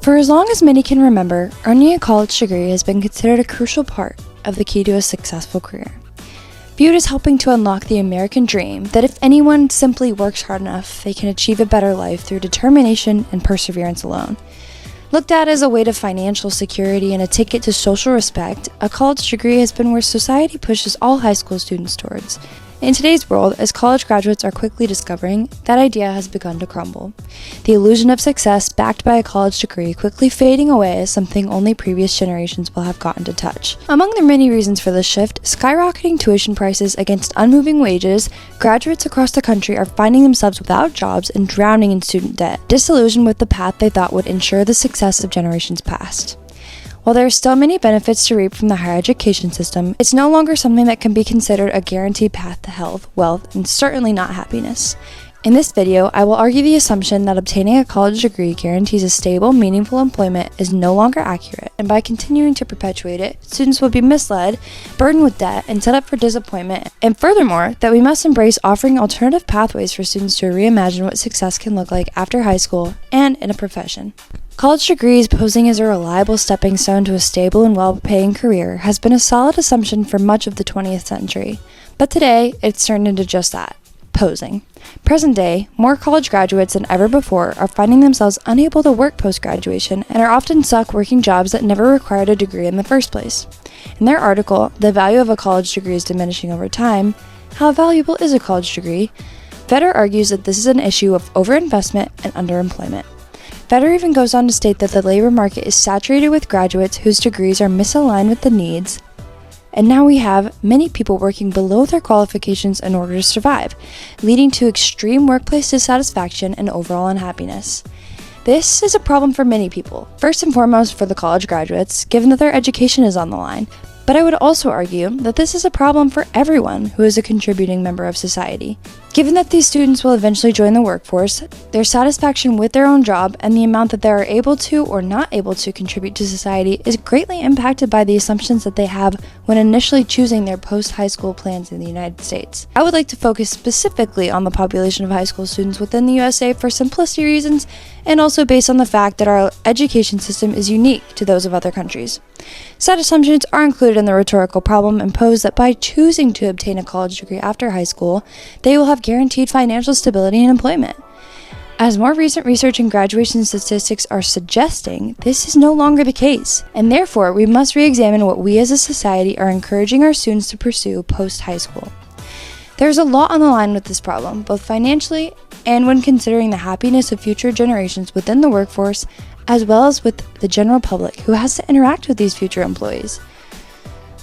For as long as many can remember, earning a college degree has been considered a crucial part of the key to a successful career. Viewed as helping to unlock the American dream that if anyone simply works hard enough, they can achieve a better life through determination and perseverance alone. Looked at as a way to financial security and a ticket to social respect, a college degree has been where society pushes all high school students towards. In today's world, as college graduates are quickly discovering, that idea has begun to crumble. The illusion of success backed by a college degree quickly fading away as something only previous generations will have gotten to touch. Among the many reasons for this shift, skyrocketing tuition prices against unmoving wages, graduates across the country are finding themselves without jobs and drowning in student debt, disillusioned with the path they thought would ensure the success of generations past. While there are still many benefits to reap from the higher education system, it's no longer something that can be considered a guaranteed path to health, wealth, and certainly not happiness. In this video, I will argue the assumption that obtaining a college degree guarantees a stable, meaningful employment is no longer accurate, and by continuing to perpetuate it, students will be misled, burdened with debt, and set up for disappointment, and furthermore, that we must embrace offering alternative pathways for students to reimagine what success can look like after high school and in a profession. College degrees posing as a reliable stepping stone to a stable and well-paying career has been a solid assumption for much of the 20th century, but today it's turned into just that, posing. Present day, more college graduates than ever before are finding themselves unable to work post-graduation and are often stuck working jobs that never required a degree in the first place. In their article, "The Value of a College Degree is Diminishing Over Time, How Valuable is a College Degree?" Vedder argues that this is an issue of overinvestment and underemployment. Vedder even goes on to state that the labor market is saturated with graduates whose degrees are misaligned with the needs, and now we have many people working below their qualifications in order to survive, leading to extreme workplace dissatisfaction and overall unhappiness. This is a problem for many people, first and foremost for the college graduates, given that their education is on the line, but I would also argue that this is a problem for everyone who is a contributing member of society. Given that these students will eventually join the workforce, their satisfaction with their own job and the amount that they are able to or not able to contribute to society is greatly impacted by the assumptions that they have when initially choosing their post-high school plans in the United States. I would like to focus specifically on the population of high school students within the USA for simplicity reasons, and also based on the fact that our education system is unique to those of other countries. Said assumptions are included in the rhetorical problem and pose that by choosing to obtain a college degree after high school, they will have guaranteed financial stability and employment. As more recent research and graduation statistics are suggesting, this is no longer the case, and therefore we must re-examine what we as a society are encouraging our students to pursue post-high school. There's a lot on the line with this problem, both financially and when considering the happiness of future generations within the workforce, as well as with the general public who has to interact with these future employees.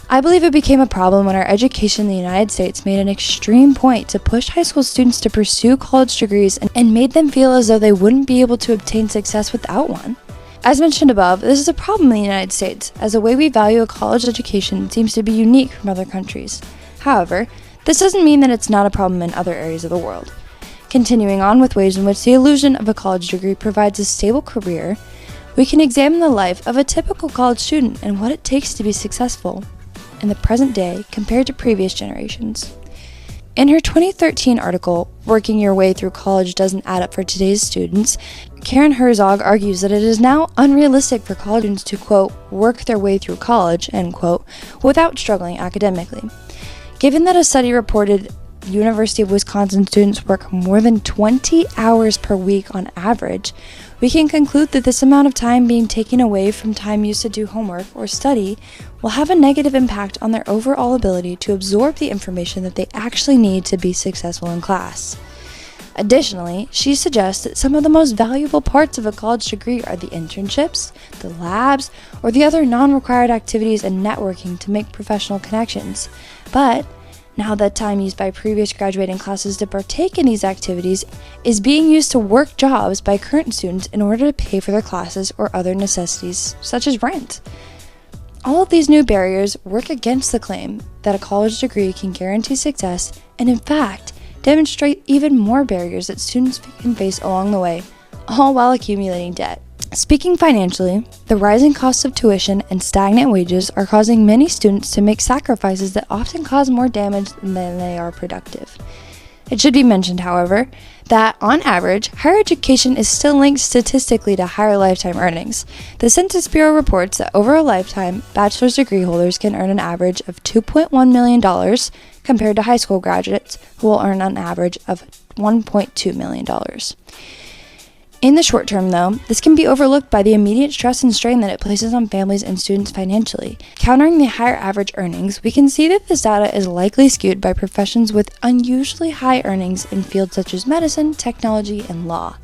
I believe it became a problem when our education in the United States made an extreme point to push high school students to pursue college degrees and made them feel as though they wouldn't be able to obtain success without one. As mentioned above, this is a problem in the United States, as the way we value a college education seems to be unique from other countries. However, this doesn't mean that it's not a problem in other areas of the world. Continuing on with ways in which the illusion of a college degree provides a stable career, we can examine the life of a typical college student and what it takes to be successful in the present day compared to previous generations. In her 2013 article, "Working Your Way Through College Doesn't Add Up for Today's Students," Karen Herzog argues that it is now unrealistic for college students to, quote, work their way through college, end quote, without struggling academically. Given that a study reported the University of Wisconsin students work more than 20 hours per week on average, we can conclude that this amount of time being taken away from time used to do homework or study will have a negative impact on their overall ability to absorb the information that they actually need to be successful in class. Additionally, she suggests that some of the most valuable parts of a college degree are the internships, the labs, or the other non-required activities and networking to make professional connections. But now that time used by previous graduating classes to partake in these activities is being used to work jobs by current students in order to pay for their classes or other necessities, such as rent. All of these new barriers work against the claim that a college degree can guarantee success, and in fact, demonstrate even more barriers that students can face along the way, all while accumulating debt. Speaking financially, the rising costs of tuition and stagnant wages are causing many students to make sacrifices that often cause more damage than they are productive. It should be mentioned, however, that on average, higher education is still linked statistically to higher lifetime earnings. The Census Bureau reports that over a lifetime, bachelor's degree holders can earn an average of $2.1 million compared to high school graduates who will earn an average of $1.2 million. In the short term, though, this can be overlooked by the immediate stress and strain that it places on families and students financially. Countering the higher average earnings, we can see that this data is likely skewed by professions with unusually high earnings in fields such as medicine, technology, and law.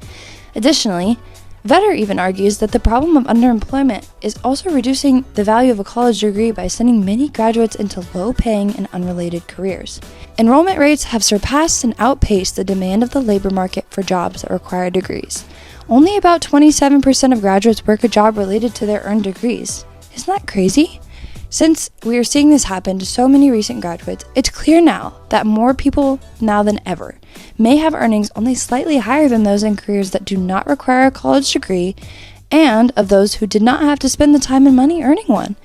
Additionally, Vedder even argues that the problem of underemployment is also reducing the value of a college degree by sending many graduates into low-paying and unrelated careers. Enrollment rates have surpassed and outpaced the demand of the labor market for jobs that require degrees. Only about 27% of graduates work a job related to their earned degrees. Isn't that crazy? Since we are seeing this happen to so many recent graduates, it's clear now that more people now than ever may have earnings only slightly higher than those in careers that do not require a college degree and of those who did not have to spend the time and money earning one.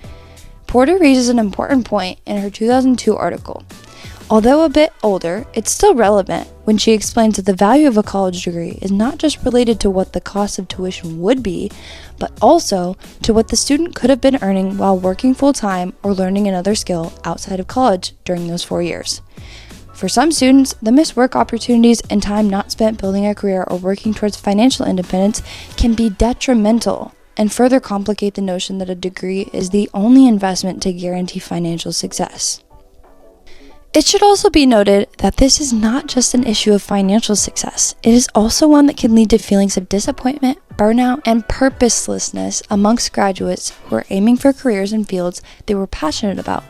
Porter raises an important point in her 2002 article. Although a bit older, it's still relevant when she explains that the value of a college degree is not just related to what the cost of tuition would be, but also to what the student could have been earning while working full-time or learning another skill outside of college during those 4 years. For some students, the missed work opportunities and time not spent building a career or working towards financial independence can be detrimental and further complicate the notion that a degree is the only investment to guarantee financial success. It should also be noted that this is not just an issue of financial success. It is also one that can lead to feelings of disappointment, burnout, and purposelessness amongst graduates who are aiming for careers in fields they were passionate about.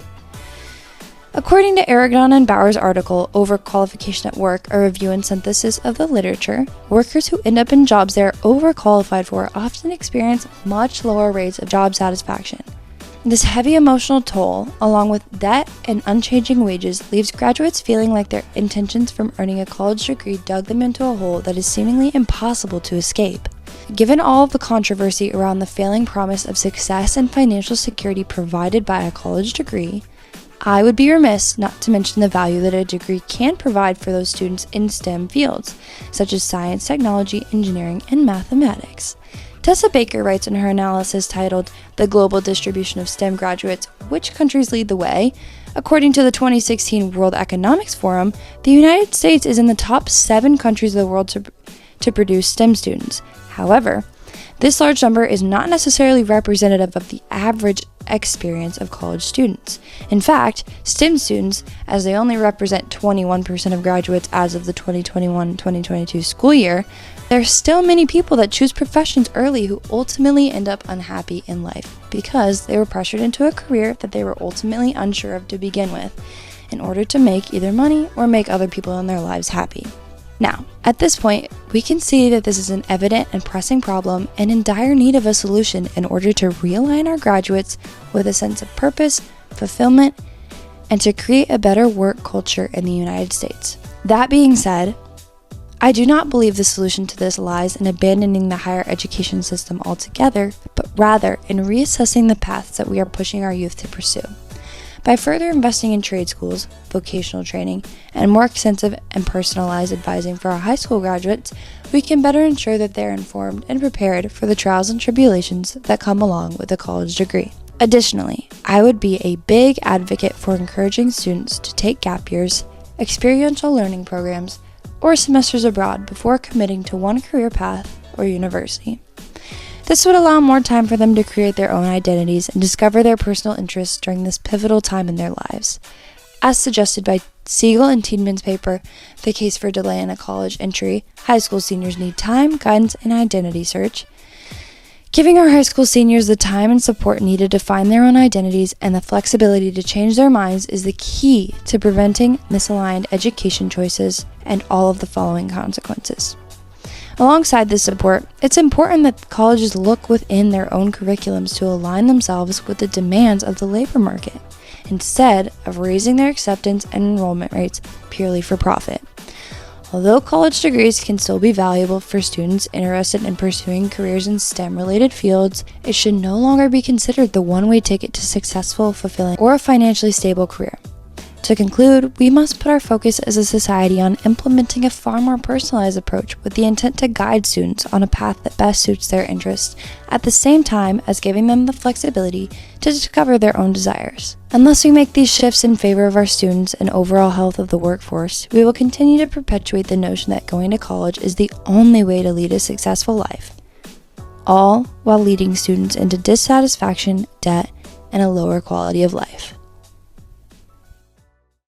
According to Aragon and Bauer's article, Overqualification at Work, a review and synthesis of the literature, workers who end up in jobs they are overqualified for often experience much lower rates of job satisfaction. This heavy emotional toll, along with debt and unchanging wages, leaves graduates feeling like their intentions from earning a college degree dug them into a hole that is seemingly impossible to escape. Given all of the controversy around the failing promise of success and financial security provided by a college degree, I would be remiss not to mention the value that a degree can provide for those students in STEM fields, such as science, technology, engineering, and mathematics. Tessa Baker writes in her analysis titled "The Global Distribution of STEM Graduates, Which Countries Lead the Way?" According to the 2016 World Economics Forum, the United States is in the top 7 countries of the world to produce STEM students. However, this large number is not necessarily representative of the average experience of college students. In fact, STEM students, as they only represent 21% of graduates as of the 2021-2022 school year, there are still many people that choose professions early who ultimately end up unhappy in life because they were pressured into a career that they were ultimately unsure of to begin with in order to make either money or make other people in their lives happy. Now, at this point, we can see that this is an evident and pressing problem and in dire need of a solution in order to realign our graduates with a sense of purpose, fulfillment, and to create a better work culture in the United States. That being said, I do not believe the solution to this lies in abandoning the higher education system altogether, but rather in reassessing the paths that we are pushing our youth to pursue. By further investing in trade schools, vocational training, and more extensive and personalized advising for our high school graduates, we can better ensure that they are informed and prepared for the trials and tribulations that come along with a college degree. Additionally, I would be a big advocate for encouraging students to take gap years, experiential learning programs, or semesters abroad before committing to one career path or university. This would allow more time for them to create their own identities and discover their personal interests during this pivotal time in their lives. As suggested by Siegel and Tiedeman's paper, The Case for Delay in a College Entry, High School Seniors Need Time, Guidance, and Identity Search. Giving our high school seniors the time and support needed to find their own identities and the flexibility to change their minds is the key to preventing misaligned education choices and all of the following consequences. Alongside this support, it's important that colleges look within their own curriculums to align themselves with the demands of the labor market, instead of raising their acceptance and enrollment rates purely for profit. Although college degrees can still be valuable for students interested in pursuing careers in STEM-related fields, it should no longer be considered the one-way ticket to successful, fulfilling, or a financially stable career. To conclude, we must put our focus as a society on implementing a far more personalized approach with the intent to guide students on a path that best suits their interests, at the same time as giving them the flexibility to discover their own desires. Unless we make these shifts in favor of our students and overall health of the workforce, we will continue to perpetuate the notion that going to college is the only way to lead a successful life, all while leading students into dissatisfaction, debt, and a lower quality of life.